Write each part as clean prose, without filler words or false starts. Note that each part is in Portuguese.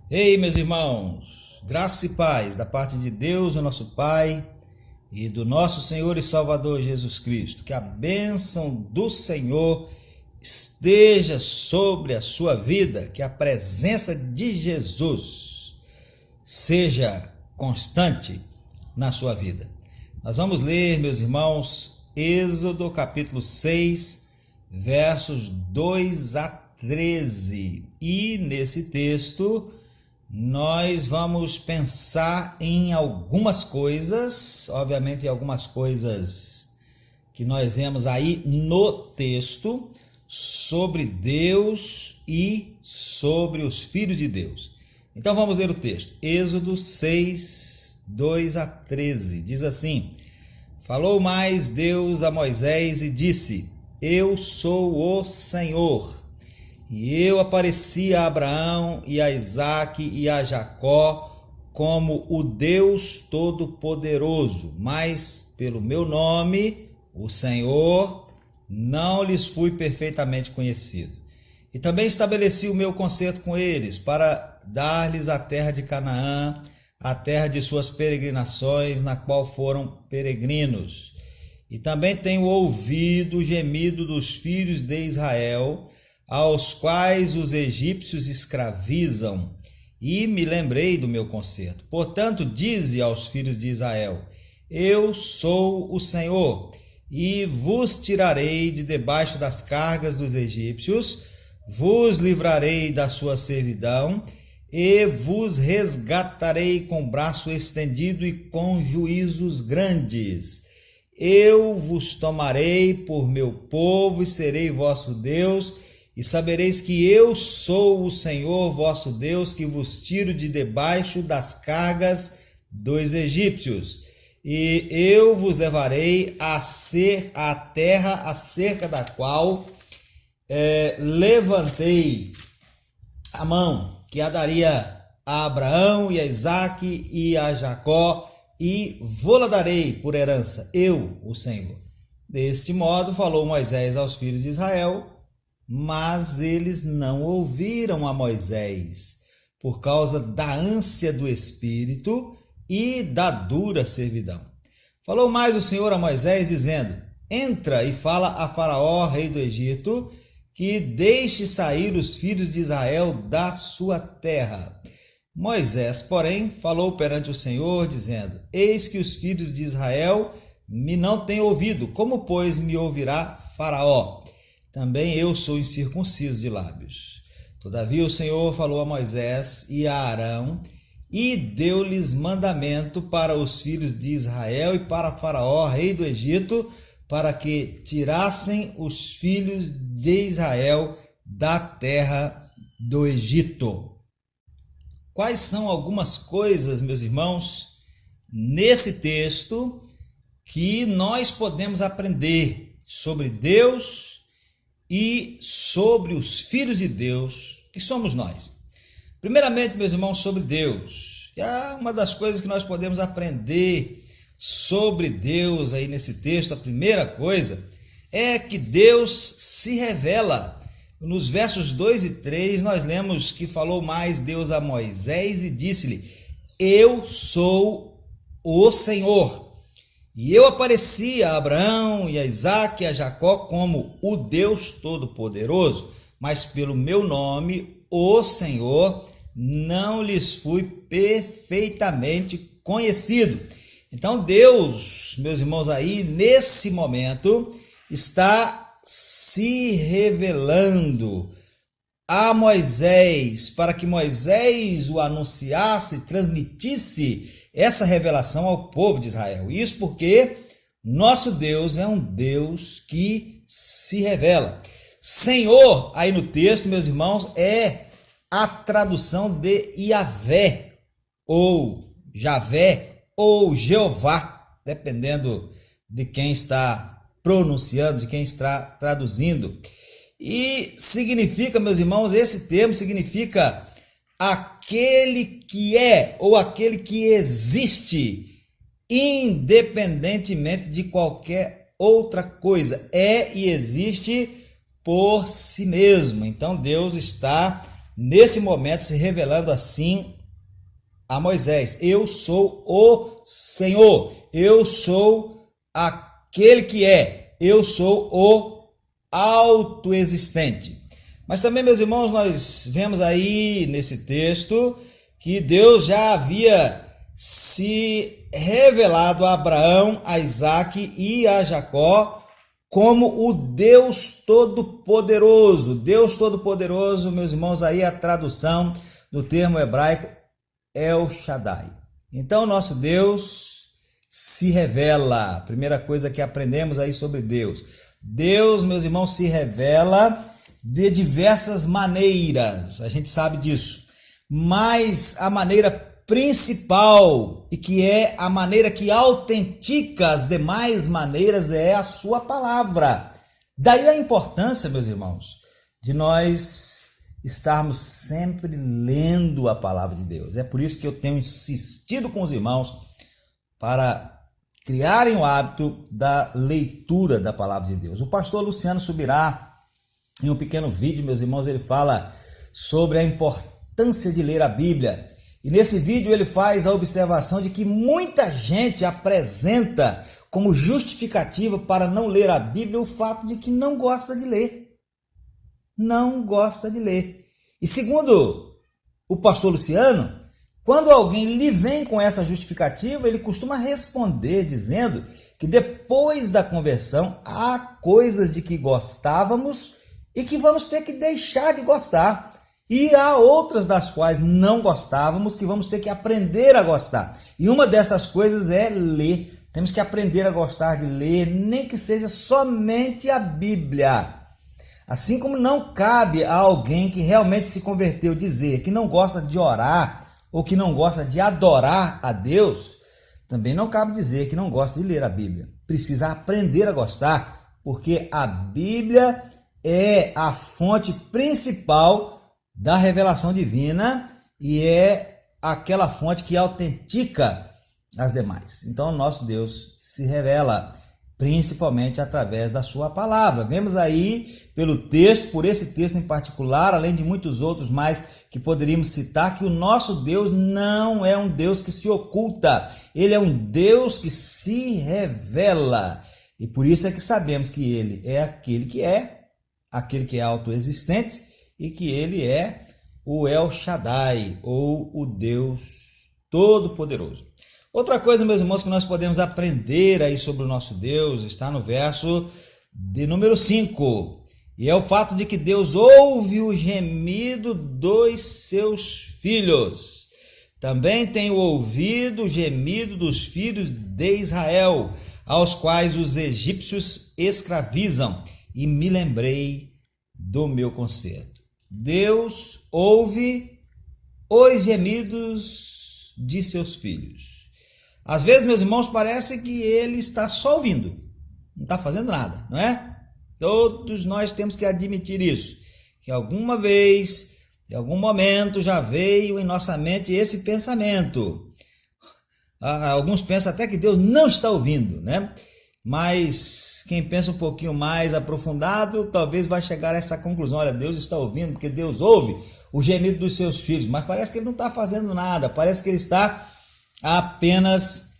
Ei, meus irmãos, graça e paz da parte de Deus, o nosso Pai, e do nosso Senhor e Salvador Jesus Cristo. Que a bênção do Senhor esteja sobre a sua vida, que a presença de Jesus seja constante na sua vida. Nós vamos ler, meus irmãos, Êxodo capítulo 6, versos 2 a 13. E nesse texto nós vamos pensar em algumas coisas, obviamente em algumas coisas que nós vemos aí no texto, sobre Deus e sobre os filhos de Deus. Então vamos ler o texto. Êxodo 6, 2 a 13. Diz assim: Falou mais Deus a Moisés e disse: Eu sou o Senhor. E eu apareci a Abraão e a Isaque e a Jacó como o Deus Todo-Poderoso, mas pelo meu nome, o Senhor, não lhes fui perfeitamente conhecido. E também estabeleci o meu concerto com eles para dar-lhes a terra de Canaã, a terra de suas peregrinações, na qual foram peregrinos. E também tenho ouvido o gemido dos filhos de Israel, aos quais os egípcios escravizam, e me lembrei do meu concerto. Portanto, dize aos filhos de Israel: Eu sou o Senhor, e vos tirarei de debaixo das cargas dos egípcios, vos livrarei da sua servidão, e vos resgatarei com braço estendido e com juízos grandes. Eu vos tomarei por meu povo e serei vosso Deus, e sabereis que eu sou o Senhor vosso Deus, que vos tiro de debaixo das cargas dos egípcios. E eu vos levarei a terra acerca da qual levantei a mão, que a daria a Abraão e a Isaque e a Jacó, e vou-la darei por herança, eu, o Senhor. Deste modo falou Moisés aos filhos de Israel, mas eles não ouviram a Moisés, por causa da ânsia do espírito e da dura servidão. Falou mais o Senhor a Moisés, dizendo: Entra e fala a Faraó, rei do Egito, que deixe sair os filhos de Israel da sua terra. Moisés, porém, falou perante o Senhor, dizendo: Eis que os filhos de Israel me não têm ouvido, como, pois, me ouvirá Faraó? Também eu sou incircunciso de lábios. Todavia o Senhor falou a Moisés e a Arão, e deu-lhes mandamento para os filhos de Israel e para Faraó, rei do Egito, para que tirassem os filhos de Israel da terra do Egito. Quais são algumas coisas, meus irmãos, nesse texto que nós podemos aprender sobre Deus e sobre os filhos de Deus, que somos nós? Primeiramente, meus irmãos, sobre Deus. Uma das coisas que nós podemos aprender sobre Deus aí nesse texto, a primeira coisa é que Deus se revela. Nos versos 2 e 3 nós lemos que falou mais Deus a Moisés e disse-lhe: Eu sou o Senhor. E eu apareci a Abraão e a Isaque e a Jacó como o Deus Todo-Poderoso, mas pelo meu nome, o Senhor, não lhes fui perfeitamente conhecido. Então Deus, meus irmãos, aí nesse momento está se revelando a Moisés, para que Moisés o anunciasse, transmitisse essa revelação ao povo de Israel. Isso porque nosso Deus é um Deus que se revela. Senhor, aí no texto, meus irmãos, é a tradução de Yahvé, ou Javé, ou Jeová, dependendo de quem está pronunciando, de quem está traduzindo. E significa, meus irmãos, esse termo significa aquele que é, ou aquele que existe, independentemente de qualquer outra coisa. É e existe por si mesmo. Então Deus está nesse momento se revelando assim a Moisés: eu sou o Senhor, eu sou aquele que é, eu sou o autoexistente. Mas também, meus irmãos, nós vemos aí nesse texto que Deus já havia se revelado a Abraão, a Isaque e a Jacó como o Deus Todo-Poderoso. Deus Todo-Poderoso, meus irmãos, aí a tradução do termo hebraico El Shaddai. Então, nosso Deus se revela. Primeira coisa que aprendemos aí sobre Deus. Deus, meus irmãos, se revela de diversas maneiras. A gente sabe disso. Mas a maneira principal, e que é a maneira que autentica as demais maneiras, é a sua palavra. Daí a importância, meus irmãos, de nós estarmos sempre lendo a palavra de Deus. É por isso que eu tenho insistido com os irmãos para criarem o hábito da leitura da palavra de Deus. O pastor Luciano Subirá, em um pequeno vídeo, meus irmãos, ele fala sobre a importância de ler a Bíblia. E nesse vídeo ele faz a observação de que muita gente apresenta como justificativa para não ler a Bíblia o fato de que não gosta de ler. Não gosta de ler. E segundo o pastor Luciano, quando alguém lhe vem com essa justificativa, ele costuma responder dizendo que depois da conversão há coisas de que gostávamos e que vamos ter que deixar de gostar. E há outras das quais não gostávamos que vamos ter que aprender a gostar. E uma dessas coisas é ler. Temos que aprender a gostar de ler, nem que seja somente a Bíblia. Assim como não cabe a alguém que realmente se converteu dizer que não gosta de orar ou que não gosta de adorar a Deus, também não cabe dizer que não gosta de ler a Bíblia. Precisa aprender a gostar, porque a Bíblia é a fonte principal da revelação divina e é aquela fonte que autentica as demais. Então, nosso Deus se revela principalmente através da sua palavra. Vemos aí pelo texto, por esse texto em particular, além de muitos outros mais que poderíamos citar, que o nosso Deus não é um Deus que se oculta. Ele é um Deus que se revela. E por isso é que sabemos que ele é aquele que é autoexistente, e que ele é o El Shaddai, ou o Deus Todo-Poderoso. Outra coisa, meus irmãos, que nós podemos aprender aí sobre o nosso Deus, está no verso de número 5, e é o fato de que Deus ouve o gemido dos seus filhos. Também tem ouvido o gemido dos filhos de Israel, aos quais os egípcios escravizam, e me lembrei do meu conserto. Deus ouve os gemidos de seus filhos. Às vezes, meus irmãos, parece que ele está só ouvindo, não está fazendo nada, não é? Todos nós temos que admitir isso, que alguma vez, em algum momento, já veio em nossa mente esse pensamento. Alguns pensam até que Deus não está ouvindo, né? Mas quem pensa um pouquinho mais aprofundado, talvez vai chegar a essa conclusão: olha, Deus está ouvindo, porque Deus ouve o gemido dos seus filhos, mas parece que ele não está fazendo nada, parece que ele está apenas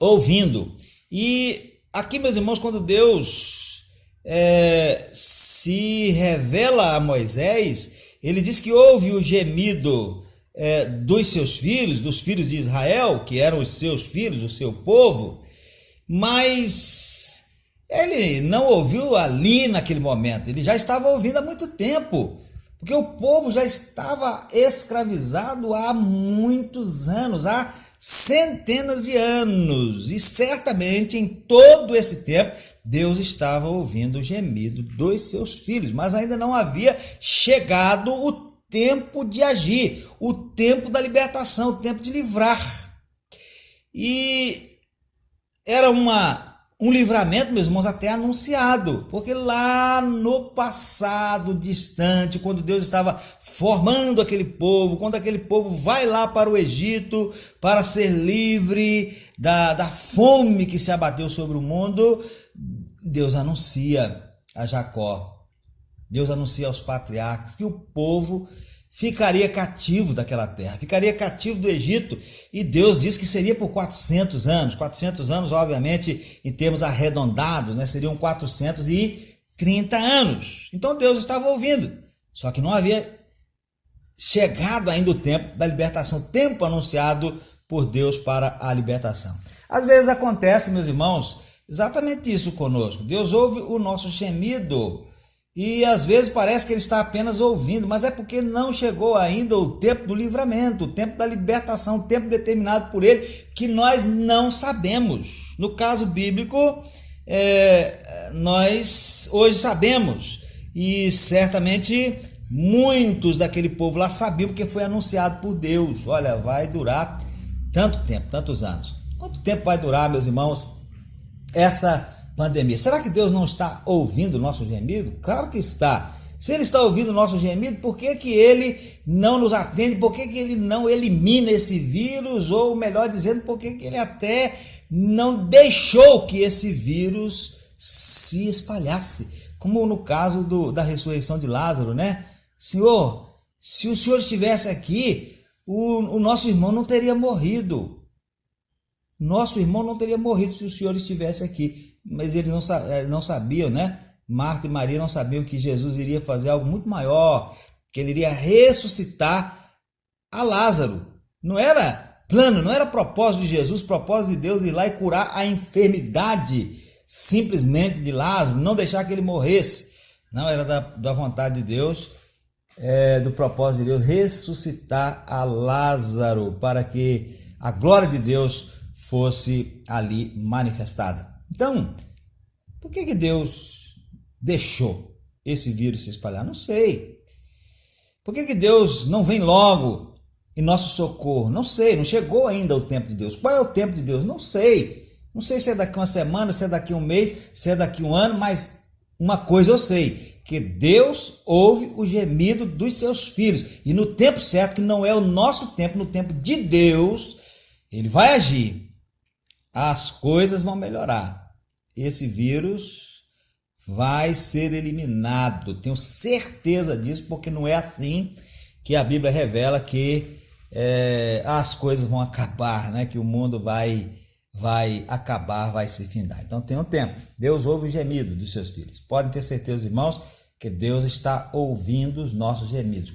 ouvindo. E aqui, meus irmãos, quando Deus se revela a Moisés, ele diz que ouve o gemido dos seus filhos, dos filhos de Israel, que eram os seus filhos, o seu povo, mas ele não ouviu ali naquele momento, ele já estava ouvindo há muito tempo, porque o povo já estava escravizado há muitos anos, há centenas de anos, e certamente em todo esse tempo Deus estava ouvindo o gemido dos seus filhos, mas ainda não havia chegado o tempo de agir, o tempo da libertação, o tempo de livrar. E era um livramento, meus irmãos, até anunciado, porque lá no passado distante, quando Deus estava formando aquele povo, quando aquele povo vai lá para o Egito para ser livre da fome que se abateu sobre o mundo, Deus anuncia a Jacó Deus anuncia aos patriarcas que o povo ficaria cativo daquela terra, ficaria cativo do Egito, e Deus diz que seria por 400 anos, obviamente, em termos arredondados, né? Seriam 430 anos. Então Deus estava ouvindo, só que não havia chegado ainda o tempo da libertação, tempo anunciado por Deus para a libertação. Às vezes acontece, meus irmãos, exatamente isso conosco. Deus ouve o nosso gemido, e às vezes parece que ele está apenas ouvindo, mas é porque não chegou ainda o tempo do livramento, o tempo da libertação, o tempo determinado por ele, que nós não sabemos. No caso bíblico, nós hoje sabemos, e certamente muitos daquele povo lá sabiam, porque foi anunciado por Deus. Olha, vai durar tanto tempo, tantos anos. Quanto tempo vai durar, meus irmãos, essa pandemia? Será que Deus não está ouvindo o nosso gemido? Claro que está. Se ele está ouvindo o nosso gemido, por que que ele não nos atende? Por que que ele não elimina esse vírus? Ou melhor dizendo, por que que ele até não deixou que esse vírus se espalhasse? Como no caso da ressurreição de Lázaro, né? Senhor, se o Senhor estivesse aqui, o nosso irmão não teria morrido. Nosso irmão não teria morrido se o Senhor estivesse aqui. Mas eles não sabiam, né? Marta e Maria não sabiam que Jesus iria fazer algo muito maior, que ele iria ressuscitar a Lázaro. Não era plano, não era propósito de Jesus, propósito de Deus ir lá e curar a enfermidade simplesmente de Lázaro, não deixar que ele morresse. Não, era da vontade de Deus, do propósito de Deus, ressuscitar a Lázaro, para que a glória de Deus fosse ali manifestada. Então, por que Deus deixou esse vírus se espalhar? Não sei. Por que Deus não vem logo em nosso socorro? Não sei, não chegou ainda o tempo de Deus. Qual é o tempo de Deus? Não sei. Não sei se é daqui uma semana, se é daqui um mês, se é daqui um ano, mas uma coisa eu sei, que Deus ouve o gemido dos seus filhos. E no tempo certo, que não é o nosso tempo, no tempo de Deus, ele vai agir. As coisas vão melhorar. Esse vírus vai ser eliminado. Tenho certeza disso, porque não é assim que a Bíblia revela que as coisas vão acabar, né? Que o mundo vai acabar, vai se findar. Então tem um tempo. Deus ouve o gemido dos seus filhos. Podem ter certeza, irmãos, que Deus está ouvindo os nossos gemidos.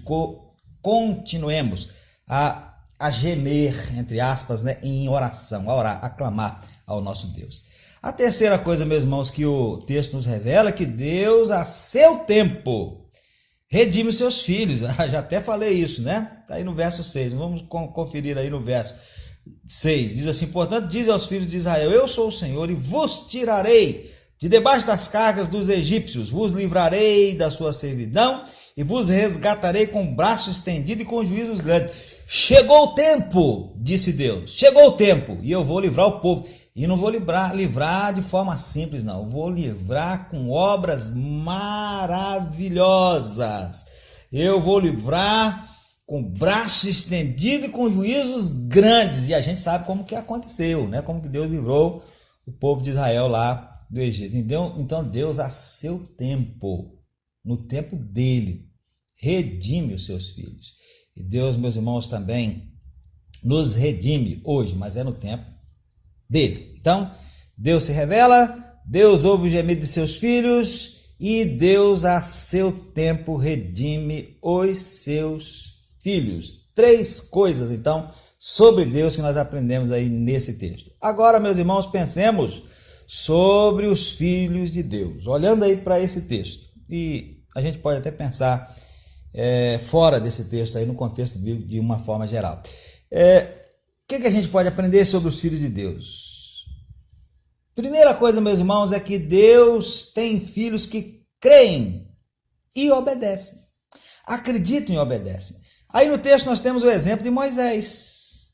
Continuemos a gemer, entre aspas, né, em oração, a orar, a clamar ao nosso Deus. A terceira coisa, meus irmãos, que o texto nos revela é que Deus, a seu tempo, redime os seus filhos. Já até falei isso, né? Está aí no verso 6. Vamos conferir aí no verso 6. Diz assim: portanto, diz aos filhos de Israel: eu sou o Senhor, e vos tirarei de debaixo das cargas dos egípcios, vos livrarei da sua servidão, e vos resgatarei com braço estendido e com juízos grandes. Chegou o tempo, disse Deus, chegou o tempo, e eu vou livrar o povo. E não vou livrar de forma simples, não. Eu vou livrar com obras maravilhosas. Eu vou livrar com braço estendido e com juízos grandes. E a gente sabe como que aconteceu, né? Como que Deus livrou o povo de Israel lá do Egito. Então Deus, a seu tempo, no tempo dele, redime os seus filhos. E Deus, meus irmãos, também nos redime hoje, mas é no tempo dele. Então, Deus se revela, Deus ouve o gemido de seus filhos e Deus, a seu tempo, redime os seus filhos. 3 coisas, então, sobre Deus que nós aprendemos aí nesse texto. Agora, meus irmãos, pensemos sobre os filhos de Deus. Olhando aí para esse texto, e a gente pode até pensar fora desse texto, aí no contexto bíblico de uma forma geral. O que a gente pode aprender sobre os filhos de Deus? Primeira coisa, meus irmãos, é que Deus tem filhos que creem e obedecem. Acreditam e obedecem. Aí no texto nós temos o exemplo de Moisés.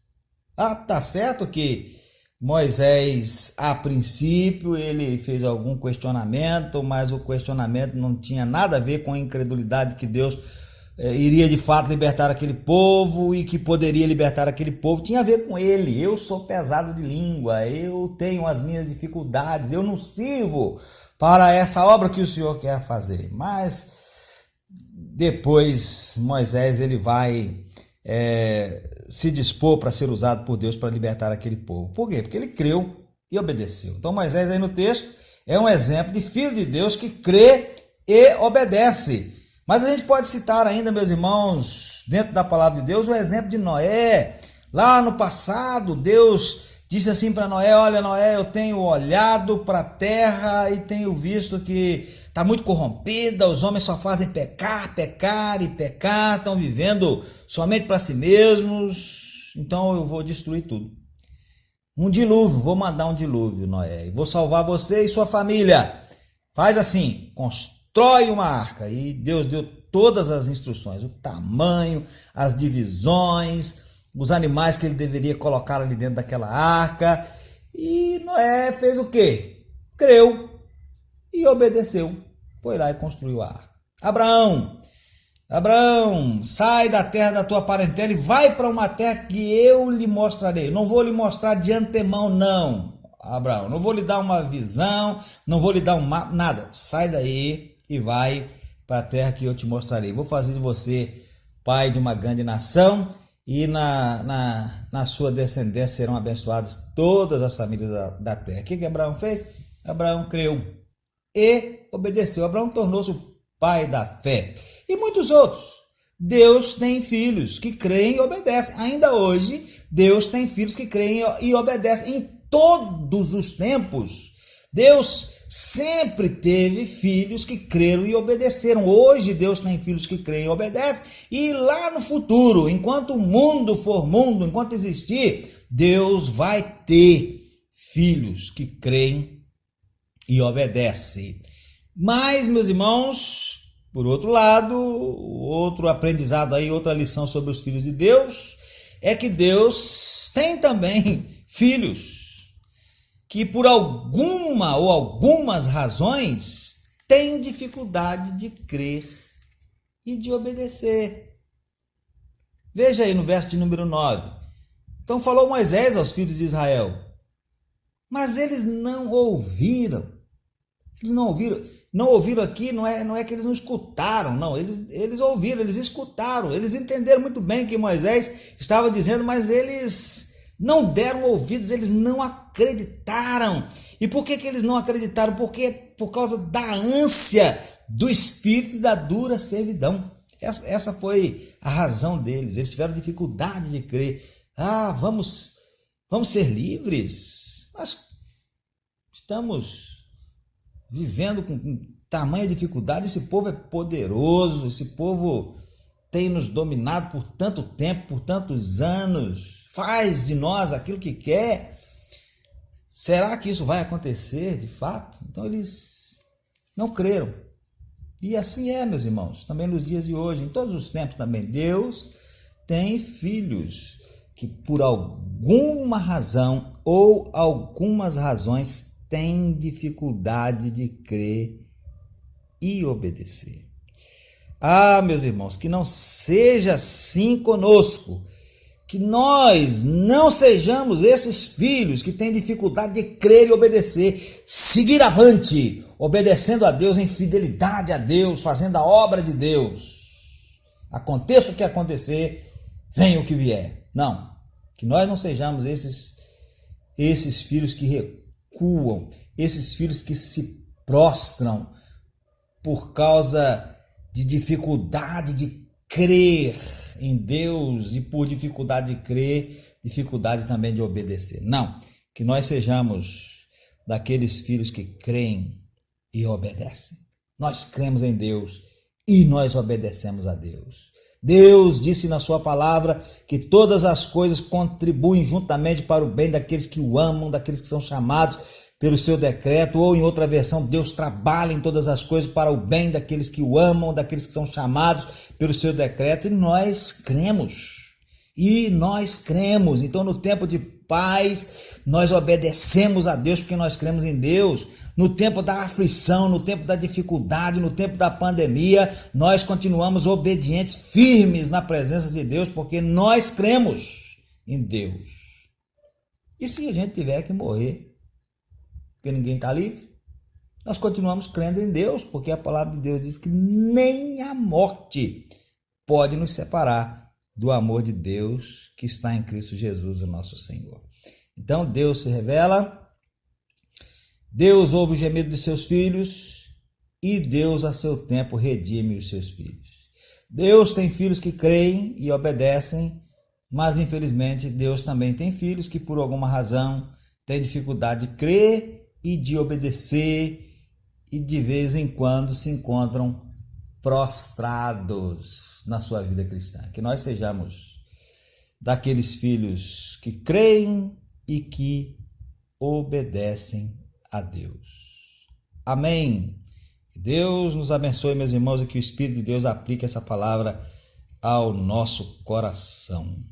Tá certo que Moisés, a princípio, ele fez algum questionamento, mas o questionamento não tinha nada a ver com a incredulidade que Deus iria de fato libertar aquele povo e que poderia libertar aquele povo. Tinha a ver com ele. Eu sou pesado de língua, eu tenho as minhas dificuldades, eu não sirvo para essa obra que o Senhor quer fazer. Mas depois Moisés ele vai se dispor para ser usado por Deus para libertar aquele povo. Por quê? Porque ele creu e obedeceu. Então Moisés aí no texto é um exemplo de filho de Deus que crê e obedece. Mas a gente pode citar ainda, meus irmãos, dentro da palavra de Deus, o exemplo de Noé. Lá no passado, Deus disse assim para Noé: olha, Noé, eu tenho olhado para a terra e tenho visto que está muito corrompida, os homens só fazem pecar, pecar e pecar, estão vivendo somente para si mesmos, então eu vou destruir tudo. Um dilúvio, vou mandar um dilúvio, Noé, e vou salvar você e sua família. Faz assim, constrói uma arca. E Deus deu todas as instruções, o tamanho, as divisões, os animais que ele deveria colocar ali dentro daquela arca. E Noé fez o quê? Creu e obedeceu. Foi lá e construiu a arca. Abraão, sai da terra da tua parentela e vai para uma terra que eu lhe mostrarei. Não vou lhe mostrar de antemão, não, Abraão. Não vou lhe dar uma visão, não vou lhe dar um mapa, nada. Sai daí e vai para a terra que eu te mostrarei. Vou fazer de você pai de uma grande nação e na sua descendência serão abençoadas todas as famílias da terra. O que Abraão fez? Abraão creu e obedeceu. Abraão tornou-se o pai da fé. E muitos outros. Deus tem filhos que creem e obedecem. Ainda hoje, Deus tem filhos que creem e obedecem. Em todos os tempos, Deus sempre teve filhos que creram e obedeceram. Hoje, Deus tem filhos que creem e obedecem. E lá no futuro, enquanto o mundo for mundo, enquanto existir, Deus vai ter filhos que creem e obedecem. Mas, meus irmãos, por outro lado, outro aprendizado aí, outra lição sobre os filhos de Deus, é que Deus tem também filhos que por alguma ou algumas razões têm dificuldade de crer e de obedecer. Veja aí no verso de número 9. Então falou Moisés aos filhos de Israel, mas eles não ouviram. Eles não ouviram aqui, não é que eles não escutaram, não, eles ouviram, eles escutaram, eles entenderam muito bem o que Moisés estava dizendo, mas eles não deram ouvidos, eles não acreditaram. E por que eles não acreditaram? Porque por causa da ânsia do espírito e da dura servidão. Essa foi a razão deles, eles tiveram dificuldade de crer. Vamos ser livres, mas estamos vivendo com tamanha dificuldade. Esse povo é poderoso, esse povo tem nos dominado por tanto tempo, por tantos anos, faz de nós aquilo que quer. Será que isso vai acontecer de fato? Então eles não creram. E assim é, meus irmãos, também nos dias de hoje, em todos os tempos também, Deus tem filhos que por alguma razão ou algumas razões tem dificuldade de crer e obedecer. Meus irmãos, que não seja assim conosco, que nós não sejamos esses filhos que têm dificuldade de crer e obedecer, seguir avante, obedecendo a Deus em fidelidade a Deus, fazendo a obra de Deus. Aconteça o que acontecer, venha o que vier. Não, que nós não sejamos esses filhos que recuam, esses filhos que se prostram por causa de dificuldade de crer em Deus e por dificuldade de crer, dificuldade também de obedecer. Não, que nós sejamos daqueles filhos que creem e obedecem. Nós cremos em Deus e nós obedecemos a Deus. Deus disse na sua palavra que todas as coisas contribuem juntamente para o bem daqueles que o amam, daqueles que são chamados pelo seu decreto, ou em outra versão, Deus trabalha em todas as coisas para o bem daqueles que o amam, daqueles que são chamados pelo seu decreto, e nós cremos. Então no tempo de paz, nós obedecemos a Deus porque nós cremos em Deus. No tempo da aflição, no tempo da dificuldade, no tempo da pandemia, nós continuamos obedientes, firmes na presença de Deus, porque nós cremos em Deus. E se a gente tiver que morrer, porque ninguém está livre, nós continuamos crendo em Deus, porque a palavra de Deus diz que nem a morte pode nos separar do amor de Deus que está em Cristo Jesus, o nosso Senhor. Então Deus se revela, Deus ouve o gemido de seus filhos e Deus a seu tempo redime os seus filhos. Deus tem filhos que creem e obedecem, mas infelizmente Deus também tem filhos que por alguma razão têm dificuldade de crer e de obedecer e de vez em quando se encontram prostrados na sua vida cristã. Que nós sejamos daqueles filhos que creem e que obedecem a Deus. Amém. Que Deus nos abençoe, meus irmãos, e que o Espírito de Deus aplique essa palavra ao nosso coração.